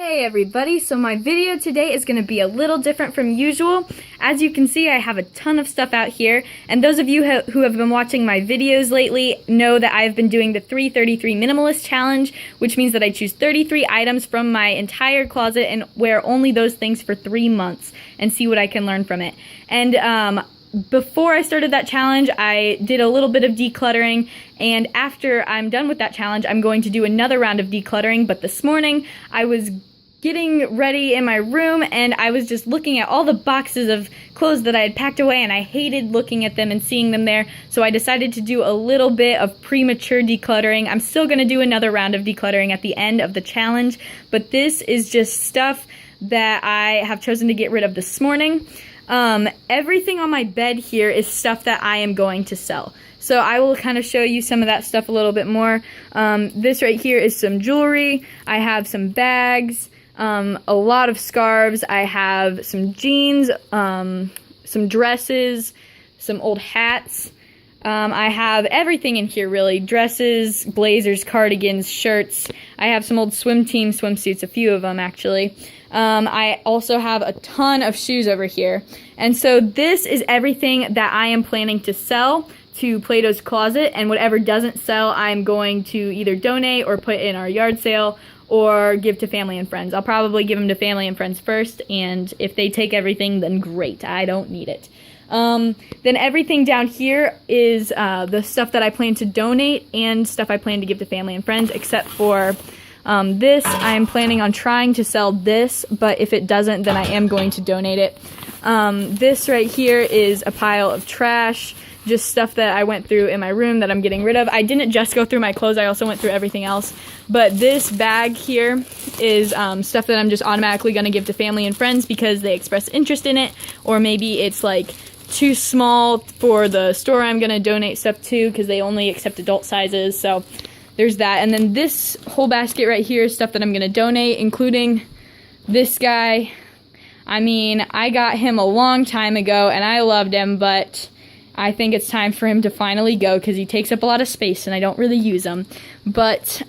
Hey everybody, so my video today is going to be a little different from usual. As you can see, I have a ton of stuff out here, and those of you who have been watching my videos lately know that I've been doing the 333 Minimalist Challenge, which means that I choose 33 items from my entire closet and wear only those things for 3 months and see what I can learn from it. And before I started that challenge, I did a little bit of decluttering, and after I'm done with that challenge, I'm going to do another round of decluttering. But this morning, I was getting ready in my room, and I was just looking at all the boxes of clothes that I had packed away, and I hated looking at them and seeing them there, so I decided to do a little bit of premature decluttering. I'm still going to do another round of decluttering at the end of the challenge, but this is just stuff that I have chosen to get rid of this morning. Everything on my bed here is stuff that I am going to sell. So I will kind of show you some of that stuff a little bit more. This right here is some jewelry. I have some bags, a lot of scarves. I have some jeans, some dresses, some old hats. I have everything in here really. Dresses, blazers, cardigans, shirts. I have some old swim team swimsuits, a few of them actually. I also have a ton of shoes over here. And so this is everything that I am planning to sell to Plato's Closet, and whatever doesn't sell, I'm going to either donate or put in our yard sale or give to family and friends. I'll probably give them to family and friends first, and if they take everything, then great. I don't need it. Then everything down here is the stuff that I plan to donate and stuff I plan to give to family and friends, except for this. I'm planning on trying to sell this, but if it doesn't, then I am going to donate it. This right here is a pile of trash, just stuff that I went through in my room that I'm getting rid of. I didn't just go through my clothes, I also went through everything else. But this bag here is stuff that I'm just automatically going to give to family and friends because they express interest in it, or maybe it's like too small for the store I'm going to donate stuff to because they only accept adult sizes, so there's that. And then this whole basket right here is stuff that I'm going to donate, including this guy. I mean, I got him a long time ago, and I loved him, but I think it's time for him to finally go because he takes up a lot of space, and I don't really use him. But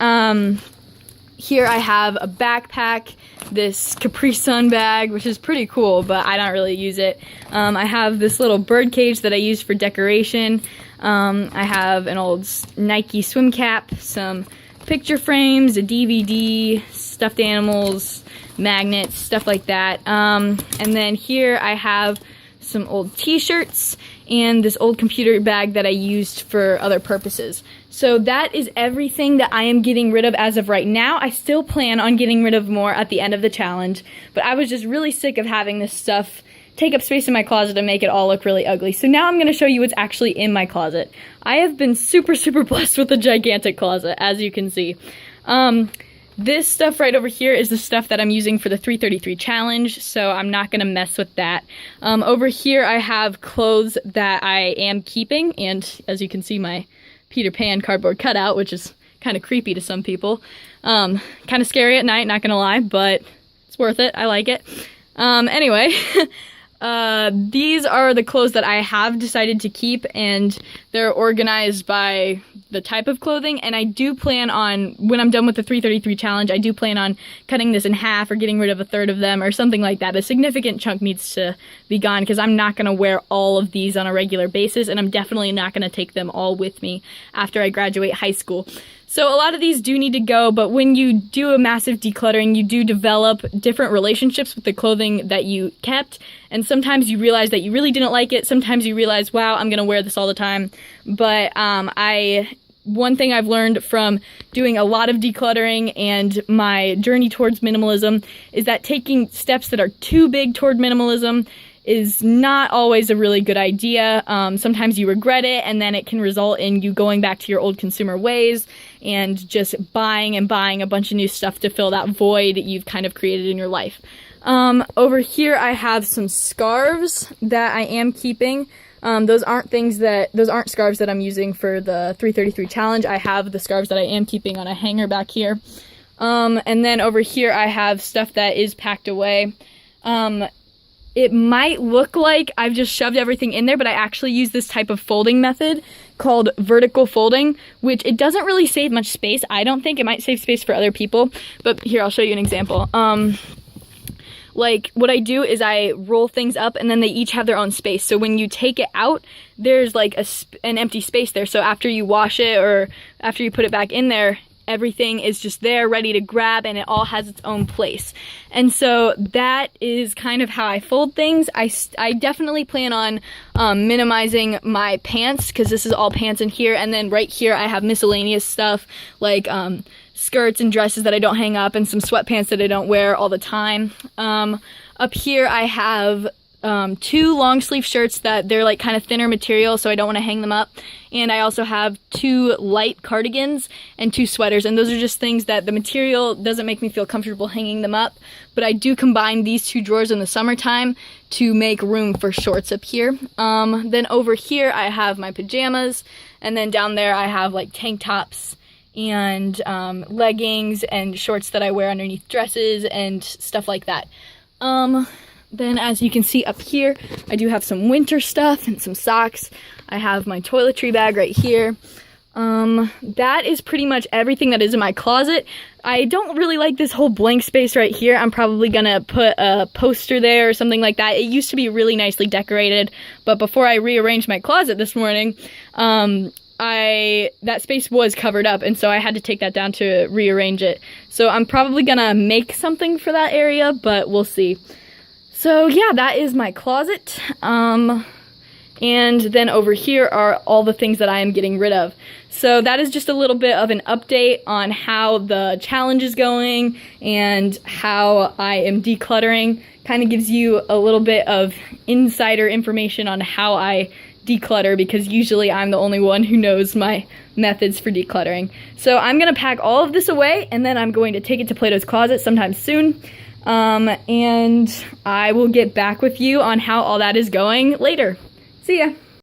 here I have a backpack, this Capri Sun bag, which is pretty cool, but I don't really use it. I have this little bird cage that I use for decoration. I have an old Nike swim cap, some picture frames, a DVD, stuffed animals, magnets, stuff like that. And then here I have some old t-shirts and this old computer bag that I used for other purposes. So that is everything that I am getting rid of as of right now. I still plan on getting rid of more at the end of the challenge, but I was just really sick of having this stuff take up space in my closet and make it all look really ugly. So now I'm going to show you what's actually in my closet. I have been super blessed with a gigantic closet, as you can see. This stuff right over here is the stuff that I'm using for the 333 challenge, so I'm not going to mess with that. Over here I have clothes that I am keeping, and as you can see, my Peter Pan cardboard cutout, which is kind of creepy to some people. Kind of scary at night, not going to lie, but it's worth it. I like it. Anyway, these are the clothes that I have decided to keep, and they're organized by the type of clothing, and I do plan on, when I'm done with the 333 challenge, I do plan on cutting this in half or getting rid of a third of them or something like that. A significant chunk needs to be gone because I'm not going to wear all of these on a regular basis, and I'm definitely not going to take them all with me after I graduate high school. So a lot of these do need to go, but when you do a massive decluttering, you do develop different relationships with the clothing that you kept, and sometimes you realize that you really didn't like it. Sometimes you realize, wow, I'm going to wear this all the time. But one thing I've learned from doing a lot of decluttering and my journey towards minimalism is that taking steps that are too big toward minimalism is not always a really good idea. Sometimes you regret it, and then it can result in you going back to your old consumer ways and just buying and buying a bunch of new stuff to fill that void you've kind of created in your life. Over here I have some scarves that I am keeping. Those aren't scarves that I'm using for the 333 challenge. I have the scarves that I am keeping on a hanger back here. And then over here I have stuff that is packed away. It might look like I've just shoved everything in there, but I actually use this type of folding method called vertical folding, which it doesn't really save much space. I don't think. It might save space for other people, but here, I'll show you an example. Like what I do is I roll things up and then they each have their own space. So when you take it out, there's like an empty space there. So after you wash it or after you put it back in there, everything is just there ready to grab and it all has its own place. And so that is kind of how I fold things. I definitely plan on minimizing my pants, because this is all pants in here, and then right here I have miscellaneous stuff like skirts and dresses that I don't hang up and some sweatpants that I don't wear all the time. Up here I have 2 long sleeve shirts that they're like kind of thinner material, so I don't want to hang them up. And I also have 2 light cardigans and 2 sweaters, and those are just things that the material doesn't make me feel comfortable hanging them up. But I do combine these 2 drawers in the summertime to make room for shorts up here. Then over here I have my pajamas, and then down there I have like tank tops and leggings and shorts that I wear underneath dresses and stuff like that. Then as you can see up here, I do have some winter stuff and some socks. I have my toiletry bag right here. That is pretty much everything that is in my closet. I don't really like this whole blank space right here. I'm probably gonna put a poster there or something like that. It used to be really nicely decorated, but before I rearranged my closet this morning, that space was covered up, and so I had to take that down to rearrange it. So I'm probably gonna make something for that area, but we'll see. So yeah, that is my closet. And then over here are all the things that I am getting rid of. So that is just a little bit of an update on how the challenge is going and how I am decluttering. Kind of gives you a little bit of insider information on how I declutter, because usually I'm the only one who knows my methods for decluttering. So I'm gonna pack all of this away, and then I'm going to take it to Plato's Closet sometime soon. And I will get back with you on how all that is going later. See ya.